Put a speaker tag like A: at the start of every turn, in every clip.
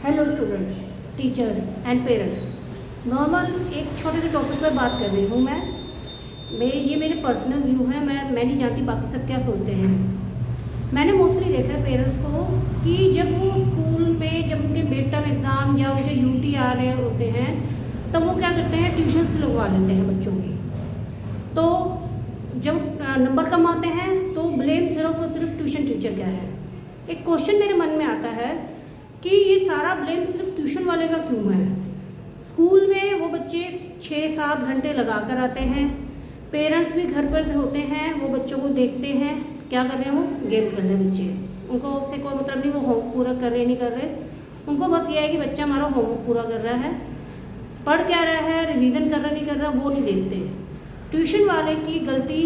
A: Hello students, teachers and parents. Normal एक छोटे से टॉपिक पर बात कर रही हूँ ये मेरे पर्सनल व्यू है। मैं नहीं जानती बाकी सब क्या सोचते हैं। मैंने मोस्टली देखा है पेरेंट्स को कि जब वो स्कूल में जब उनके मिड टर्म एग्ज़ाम या उनके यूटी आ रहे होते हैं तब वो क्या करते हैं, ट्यूशन लगवा लेते हैं बच्चों की। तो जब नंबर कम आते हैं तो ब्लेम सिर्फ और सिर्फ ट्यूशन टीचर क्या है। एक क्वेश्चन मेरे मन में आता है कि ये सारा ब्लेम सिर्फ ट्यूशन वाले का क्यों है। स्कूल में वो बच्चे 6-7 घंटे लगा कर आते हैं, पेरेंट्स भी घर पर होते हैं, वो बच्चों को देखते हैं क्या कर रहे हैं, वो गेम खेल रहे हैं बच्चे। उनको उससे कोई मतलब नहीं वो होमवर्क पूरा कर रहे नहीं कर रहे, उनको बस ये है कि बच्चा हमारा होमवर्क पूरा कर रहा है, पढ़ क्या रहा है, रिवीजन कर रहा नहीं कर रहा, वो नहीं देखते। ट्यूशन वाले की गलती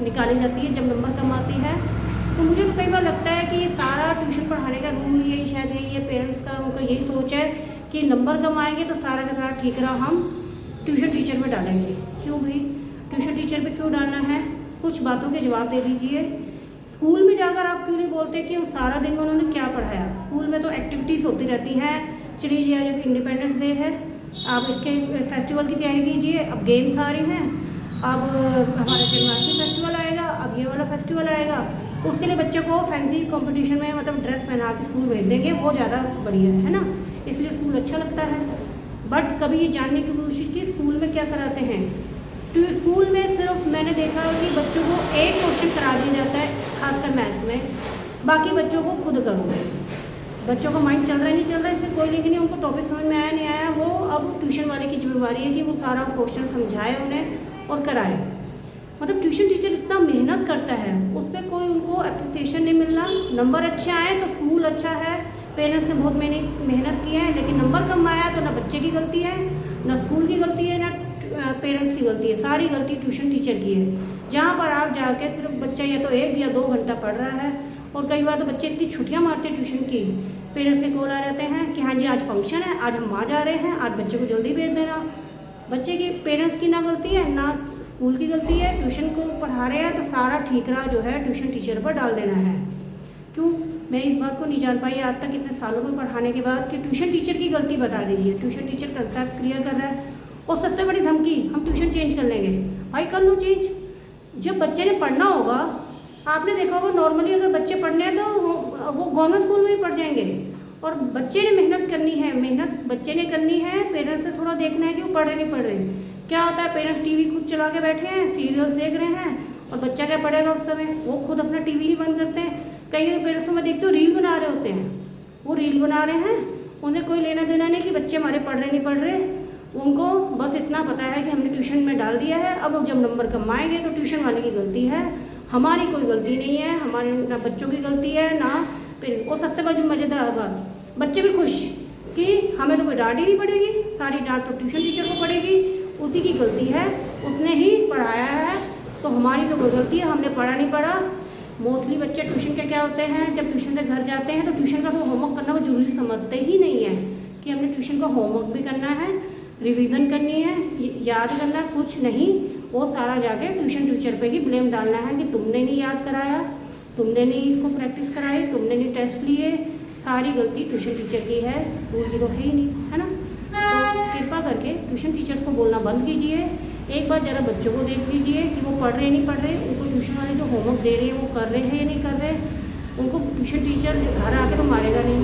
A: निकाली जाती है जब नंबर कम आती है। तो मुझे तो कई बार लगता है कि ये सारा ट्यूशन पढ़ाने का रूल यही शायद यही है, पेरेंट्स का उनका यही सोच है कि नंबर कम आएंगे तो सारा का सारा ठीक रहा हम ट्यूशन टीचर में डालेंगे। क्यों भाई ट्यूशन टीचर पे क्यों डालना है? कुछ बातों के जवाब दे दीजिए। स्कूल में जाकर आप क्यों नहीं बोलते कि सारा दिन में उन्होंने क्या पढ़ाया? स्कूल में तो एक्टिविटीज़ होती रहती हैं। चलिए जब इंडिपेंडेंस डे है, आप इसके फेस्टिवल की तैयारी कीजिए। अब गेम्स आ रहे हैं, अब हमारा जन्माष्टमी फेस्टिवल आएगा, अब ये वाला फेस्टिवल आएगा, उसके लिए बच्चों को फैंसी कंपटीशन में मतलब ड्रेस पहना के स्कूल भेज देंगे, वो ज़्यादा बढ़िया है ना, इसलिए स्कूल अच्छा लगता है। बट कभी ये जानने की कोशिश की स्कूल में क्या कराते हैं। तो स्कूल में सिर्फ मैंने देखा कि बच्चों को एक क्वेश्चन करा दिया जाता है, खासकर मैथ्स में, बाकी बच्चों को खुद करो। बच्चों का माइंड चल रहा है नहीं चल रहा है इससे कोई लिंक नहीं, उनको टॉपिक समझ में आया नहीं आया, वो अब ट्यूशन वाले की जिम्मेवारी है कि वो सारा क्वेश्चन समझाए उन्हें और कराए। मतलब ट्यूशन टीचर इतना मेहनत करता है, उस पर कोई उनको अप्रिसिएशन नहीं मिलना। नंबर अच्छे आए तो स्कूल अच्छा है, पेरेंट्स ने बहुत मेहनत की है, लेकिन नंबर कम आया तो ना बच्चे की गलती है, ना स्कूल की गलती है, ना पेरेंट्स की गलती है, सारी गलती ट्यूशन टीचर की है। जहाँ पर आप जाके सिर्फ बच्चा या तो 1 या 2 घंटा पढ़ रहा है, और कई बार तो बच्चे इतनी छुट्टियाँ मारते हैं ट्यूशन की, पेरेंट्स के कॉल आ जाते हैं कि हाँ जी आज फंक्शन है, आज हम वहाँ जा रहे हैं, आज बच्चे को जल्दी भेज देना। बच्चे की पेरेंट्स की ना गलती है ना स्कूल की गलती है, ट्यूशन को पढ़ा रहे हैं तो सारा ठीकरा जो है ट्यूशन टीचर पर डाल देना है। क्यों मैं इस बात को नहीं जान पाई आज तक इतने सालों में पढ़ाने के बाद कि ट्यूशन टीचर की गलती बता दीजिए। ट्यूशन टीचर कंसेप्ट क्लियर कर रहा है और सबसे बड़ी धमकी हम ट्यूशन चेंज कर लेंगे। भाई कर लो चेंज, जब बच्चे ने पढ़ना होगा। आपने देखा होगा नॉर्मली अगर बच्चे पढ़ने हैं तो वो गवर्नमेंट स्कूल में ही पढ़ जाएंगे, और बच्चे ने मेहनत करनी है, मेहनत बच्चे ने करनी है, पेरेंट्स से थोड़ा देखना है कि वो पढ़ रहे नहीं पढ़ रहे। क्या होता है पेरेंट्स टीवी खुद चला के बैठे हैं, सीरियल्स देख रहे हैं, और बच्चा क्या पढ़ेगा उस समय, वो खुद अपना टीवी नहीं बंद करते हैं। कई पेरेंट्स में देखते हो रील बना रहे होते हैं, वो रील बना रहे हैं, उन्हें कोई लेना देना नहीं कि बच्चे हमारे पढ़ रहे नहीं पढ़ रहे, उनको बस इतना पता है कि हमने ट्यूशन में डाल दिया है। अब जब नंबर कम आएंगे तो ट्यूशन वाले की गलती है, हमारी कोई गलती नहीं है, हमारे ना बच्चों की गलती है ना पेरेंट्स। और सबसे बड़ी मज़ेदार बात, बच्चे भी खुश कि हमें तो कोई डांट ही नहीं पड़ेगी, सारी डांट तो ट्यूशन टीचर को पड़ेगी, उसी की गलती है, उसने ही पढ़ाया है, तो हमारी तो कोई गलती है, हमने पढ़ा नहीं पढ़ा। मोस्टली बच्चे ट्यूशन के क्या होते हैं, जब ट्यूशन से घर जाते हैं तो ट्यूशन का वो होमवर्क करना वो जरूरी समझते ही नहीं है कि हमने ट्यूशन का होमवर्क भी करना है, रिवीजन करनी है, याद करना है, कुछ नहीं। वो सारा जाके ट्यूशन टीचर पे ही ब्लेम डालना है कि तुमने नहीं याद कराया, तुमने नहीं इसको प्रैक्टिस कराई, तुमने नहीं टेस्ट लिए, सारी गलती ट्यूशन टीचर की है, स्कूल की तो है ही नहीं, है ना। तो कृपा करके ट्यूशन टीचर्स को बोलना बंद कीजिए। एक बार ज़रा बच्चों को देख लीजिए कि वो पढ़ रहे नहीं पढ़ रहे, उनको ट्यूशन वाले जो होमवर्क दे रहे हैं वो कर रहे हैं या नहीं कर रहे। उनको ट्यूशन टीचर घर आके तो मारेगा नहीं,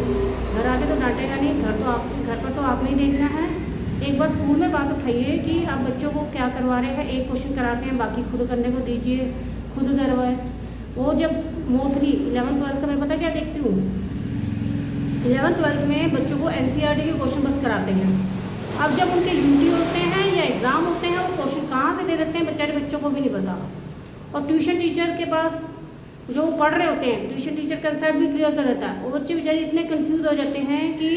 A: घर आके तो डांटेगा नहीं, घर पर तो आपने ही देखना है। एक बार स्कूल में बात उठाइए कि आप बच्चों को क्या करवा रहे हैं, एक क्वेश्चन कराते हैं बाकी खुद करने को दीजिए, खुद करवाए। वो जब मोस्टली 11th-12th का मैं पता क्या देखती हूँ, 11th-12th में बच्चों को NCERT के क्वेश्चन बस कराते हैं। अब जब उनके यूटी होते हैं या एग्ज़ाम होते हैं, वो क्वेश्चन कहाँ से दे देते हैं बेचारे बच्चों को भी नहीं पता। और ट्यूशन टीचर के पास जो पढ़ रहे होते हैं, ट्यूशन टीचर कंसेप्ट भी क्लियर कर देता है, वो बच्चे बेचारे इतने कंफ्यूज हो जाते हैं कि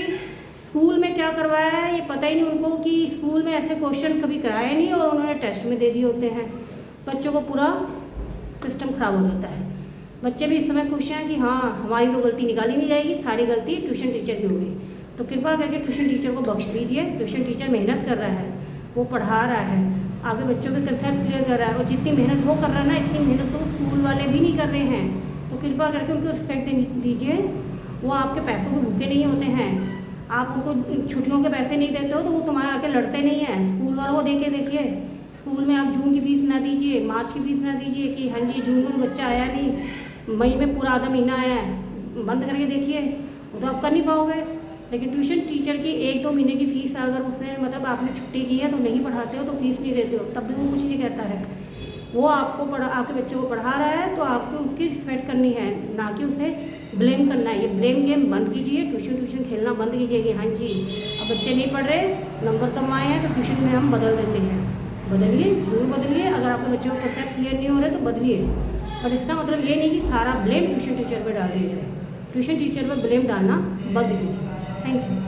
A: स्कूल में क्या करवाया है ये पता ही नहीं उनको, कि स्कूल में ऐसे क्वेश्चन कभी कराए नहीं और उन्होंने टेस्ट में दे दिए होते हैं। बच्चों को पूरा सिस्टम ख़राब हो जाता है। बच्चे भी इस समय खुश हैं कि हाँ हमारी तो गलती निकाली नहीं जाएगी, सारी गलती ट्यूशन टीचर की होगी। तो कृपा करके ट्यूशन टीचर को बख्श दीजिए। ट्यूशन टीचर मेहनत कर रहा है, वो पढ़ा रहा है, आगे बच्चों के कंसेप्ट क्लियर कर रहा है, और जितनी मेहनत वो कर रहा है ना, इतनी मेहनत तो स्कूल वाले भी नहीं कर रहे हैं। तो कृपा करके उनको रिस्पेक्ट दीजिए। वो आपके पैसों को भूखे नहीं होते हैं, आप उनको छुट्टियों के पैसे नहीं देते हो तो वो तुम्हारे आके लड़ते नहीं हैं। स्कूल वालों को देके देखिए, स्कूल में आप जून की फ़ीस ना दीजिए, मार्च की फ़ीस ना दीजिए कि हाँ जी जून में बच्चा आया नहीं, मई में पूरा आधा महीना आया है, बंद करके देखिए, वो तो आप कर नहीं पाओगे। लेकिन ट्यूशन टीचर की 1-2 महीने की फ़ीस अगर उसने मतलब आपने छुट्टी की है तो नहीं पढ़ाते हो तो फीस नहीं देते हो, तब भी वो कुछ नहीं कहता है। वो आपको आपके बच्चों को पढ़ा रहा है तो आपको उसकी रिस्पेक्ट करनी है, ना कि उसे ब्लेम करना है। ये ब्लेम गेम बंद कीजिए, ट्यूशन खेलना बंद कीजिए कि हाँ जी अब बच्चे नहीं पढ़ रहे, नंबर कम आए हैं तो ट्यूशन में हम बदल देते हैं। बदलिए, जरूर बदलिए। अगर आपके बच्चों को कंसेप्ट क्लियर नहीं हो रहे तो बदलिए, पर इसका मतलब ये नहीं कि सारा ब्लेम ट्यूशन टीचर पर डाल दीजिए। ट्यूशन टीचर पर ब्लेम डालना बंद कीजिए। Thank you.